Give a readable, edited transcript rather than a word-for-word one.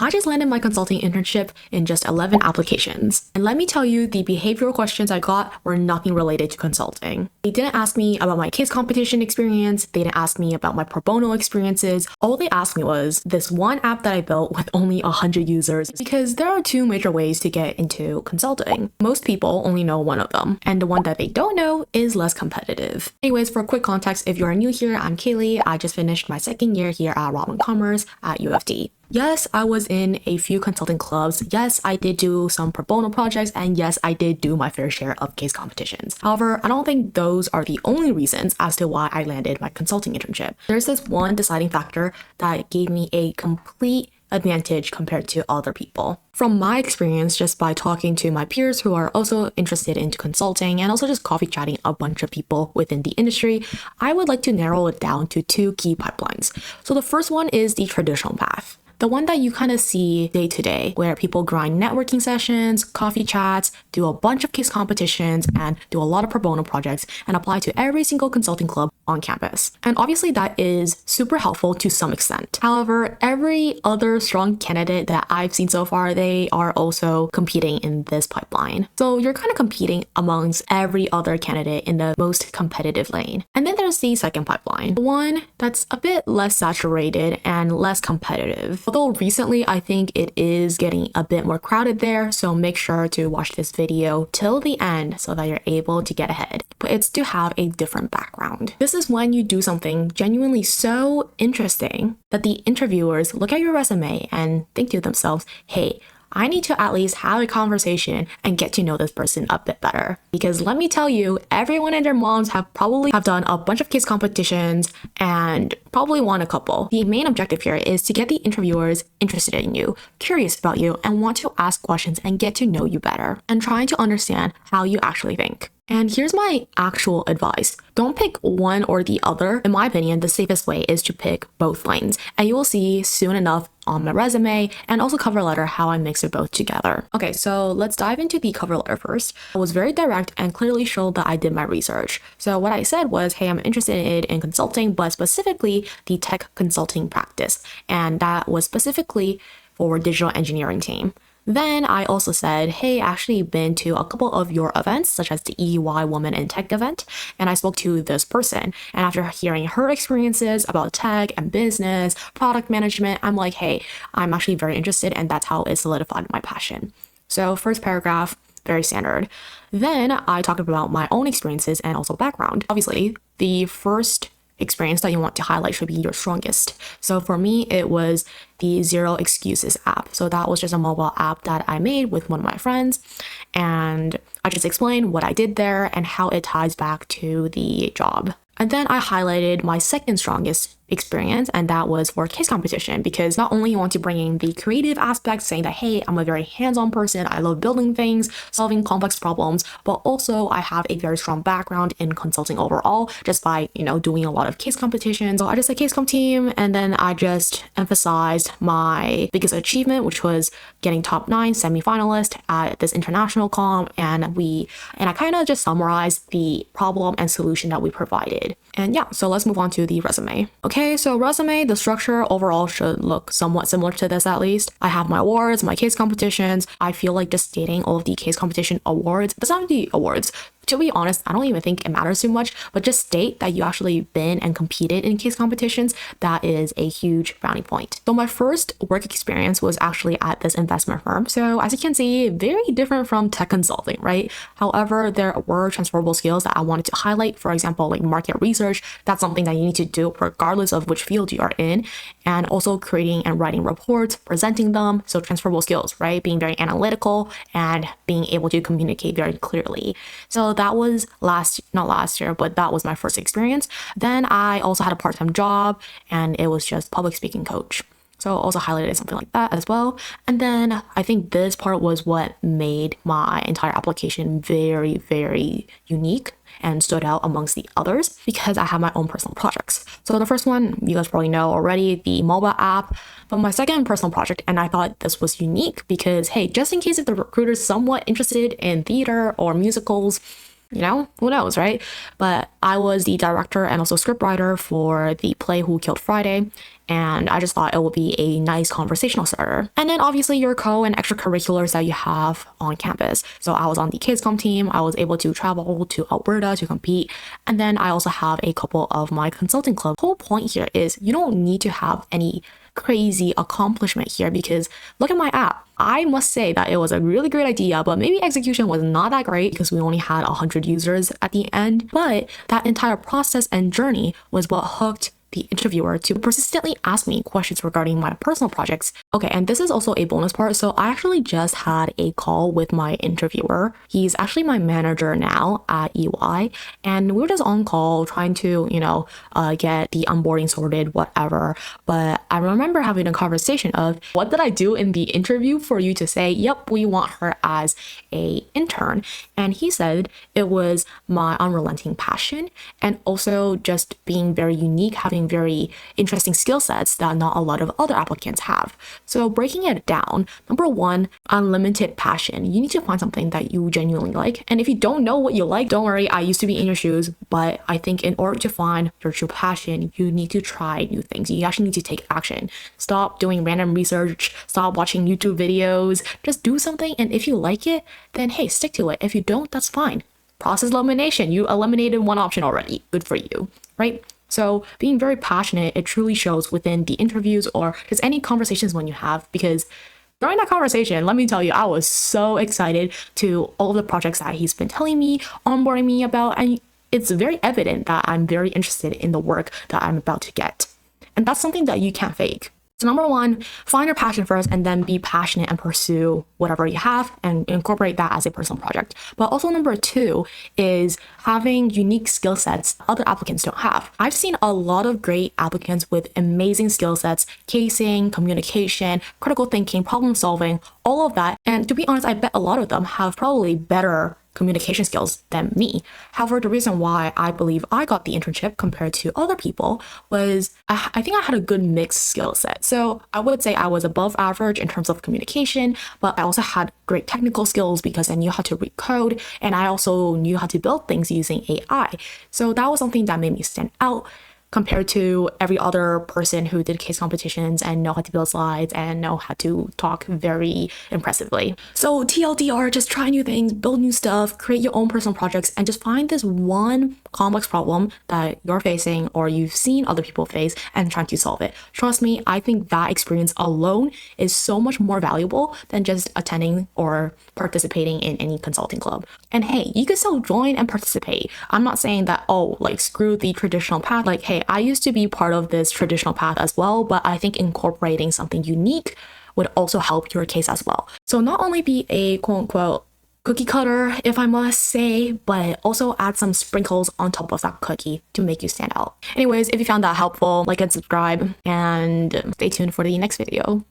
I just landed my consulting internship in just 11 applications. And let me tell you, the behavioral questions I got were nothing related to consulting. They didn't ask me about my case competition experience. They didn't ask me about my pro bono experiences. All they asked me was this one app that I built with only 100 users, because there are two major ways to get into consulting. Most people only know one of them, and the one that they don't know is less competitive. Anyways, for quick context, if you're new here, I'm Kaylee. I just finished my second year here at Rotman Commerce at UofT. Yes, I was in a few consulting clubs. Yes, I did do some pro bono projects, and yes, I did do my fair share of case competitions. However, I don't think those are the only reasons as to why I landed my consulting internship. There's this one deciding factor that gave me a complete advantage compared to other people. From my experience, just by talking to my peers who are also interested into consulting and also just coffee chatting a bunch of people within the industry, I would like to narrow it down to two key pipelines. So the first one is the traditional path. The one that you kind of see day to day, where people grind networking sessions, coffee chats, do a bunch of case competitions, and do a lot of pro bono projects and apply to every single consulting club on campus. And obviously that is super helpful to some extent. However, every other strong candidate that I've seen so far, they are also competing in this pipeline. So you're kind of competing amongst every other candidate in the most competitive lane. And then there's the second pipeline, the one that's a bit less saturated and less competitive. Although recently, I think it is getting a bit more crowded there, so make sure to watch this video till the end so that you're able to get ahead. But it's to have a different background. This is when you do something genuinely so interesting that the interviewers look at your resume and think to themselves, hey, I need to at least have a conversation and get to know this person a bit better. Because let me tell you, everyone and their moms have done a bunch of case competitions and probably won a couple. The main objective here is to get the interviewers interested in you, curious about you, and want to ask questions and get to know you better, and trying to understand how you actually think. And here's my actual advice. Don't pick one or the other. In my opinion, the safest way is to pick both lanes. And you will see soon enough on my resume and also cover letter how I mix it both together. Okay, so let's dive into the cover letter first. I was very direct and clearly showed that I did my research. So what I said was, hey, I'm interested in consulting, but specifically the tech consulting practice. And that was specifically for digital engineering team. Then I also said, hey, I actually been to a couple of your events, such as the EY Women in Tech event, and I spoke to this person. And after hearing her experiences about tech and business, product management, I'm like, hey, I'm actually very interested, and that's how it solidified my passion. So first paragraph, very standard. Then I talked about my own experiences and also background. Obviously, the first experience that you want to highlight should be your strongest. So for me, it was the Zero Excuses app. So that was just a mobile app that I made with one of my friends. And I just explained what I did there and how it ties back to the job. And then I highlighted my second strongest experience, and that was for case competition, because not only you want to bring in the creative aspect, saying that, hey, I'm a very hands-on person, I love building things, solving complex problems, but also I have a very strong background in consulting overall, just by, doing a lot of case competitions. So I just said case comp team, and then I just emphasized my biggest achievement, which was getting top 9 semi-finalist at this international comp, and I kind of just summarized the problem and solution that we provided. And yeah, so let's move on to the resume. Okay, so resume, the structure overall should look somewhat similar to this at least. I have my awards, my case competitions. I feel like just stating all of the case competition awards, but some of the awards, to be honest, I don't even think it matters too much, but just state that you actually been and competed in case competitions. That is a huge brownie point. So my first work experience was actually at this investment firm. So as you can see, very different from tech consulting, right? However, there were transferable skills that I wanted to highlight. For example, like market research, that's something that you need to do regardless of which field you are in. And also creating and writing reports, presenting them. So transferable skills, right? Being very analytical and being able to communicate very clearly. So that was not last year, but that was my first experience. Then I also had a part-time job, and it was just public speaking coach. So also highlighted something like that as well. And then I think this part was what made my entire application very, very unique and stood out amongst the others, because I have my own personal projects. So the first one, you guys probably know already, the mobile app. But my second personal project, and I thought this was unique because, hey, just in case if the recruiter's somewhat interested in theater or musicals, who knows, right? But I was the director and also scriptwriter for the play Who Killed Friday. and I just thought it would be a nice conversational starter. And then obviously your co and extracurriculars that you have on campus. So I was on the kids comp team. I was able to travel to Alberta to compete. And then I also have a couple of my consulting clubs. The whole point here is you don't need to have any crazy accomplishment here, because look at my app. I must say that it was a really great idea, but maybe execution was not that great because we only had 100 users at the end. But that entire process and journey was what hooked the interviewer to persistently ask me questions regarding my personal projects. Okay, and this is also a bonus part. So I actually just had a call with my interviewer. He's actually my manager now at EY, and we were just on call trying to, get the onboarding sorted, whatever. But I remember having a conversation of, what did I do in the interview for you to say, yep, we want her as a intern? And he said it was my unrelenting passion and also just being very unique, having very interesting skill sets that not a lot of other applicants have. So breaking it down, number one, unlimited passion. You need to find something that you genuinely like. And if you don't know what you like, don't worry, I used to be in your shoes, but I think in order to find your true passion, you need to try new things. You actually need to take action. Stop doing random research, stop watching YouTube videos, just do something. And if you like it, then hey, stick to it. If you don't, that's fine. Process elimination. You eliminated one option already. Good for you, right? So being very passionate, it truly shows within the interviews or just any conversations when you have, because during that conversation, let me tell you, I was so excited to all of the projects that he's been telling me, onboarding me about, and it's very evident that I'm very interested in the work that I'm about to get. And that's something that you can't fake. So number one, find your passion first and then be passionate and pursue whatever you have and incorporate that as a personal project. But also number two is having unique skill sets other applicants don't have. I've seen a lot of great applicants with amazing skill sets, casing, communication, critical thinking, problem solving, all of that. And to be honest, I bet a lot of them have probably better communication skills than me. However, the reason why I believe I got the internship compared to other people was I think I had a good mixed skill set. So I would say I was above average in terms of communication, but I also had great technical skills because I knew how to read code and I also knew how to build things using AI. So that was something that made me stand out compared to every other person who did case competitions and know how to build slides and know how to talk very impressively. So TLDR, just try new things, build new stuff, create your own personal projects, and just find this one complex problem that you're facing or you've seen other people face and trying to solve it. Trust me, I think that experience alone is so much more valuable than just attending or participating in any consulting club. And hey, you can still join and participate. I'm not saying that, screw the traditional path. Hey, I used to be part of this traditional path as well, but I think incorporating something unique would also help your case as well. So not only be a quote unquote cookie cutter, if I must say, but also add some sprinkles on top of that cookie to make you stand out. Anyways, if you found that helpful, like and subscribe and stay tuned for the next video.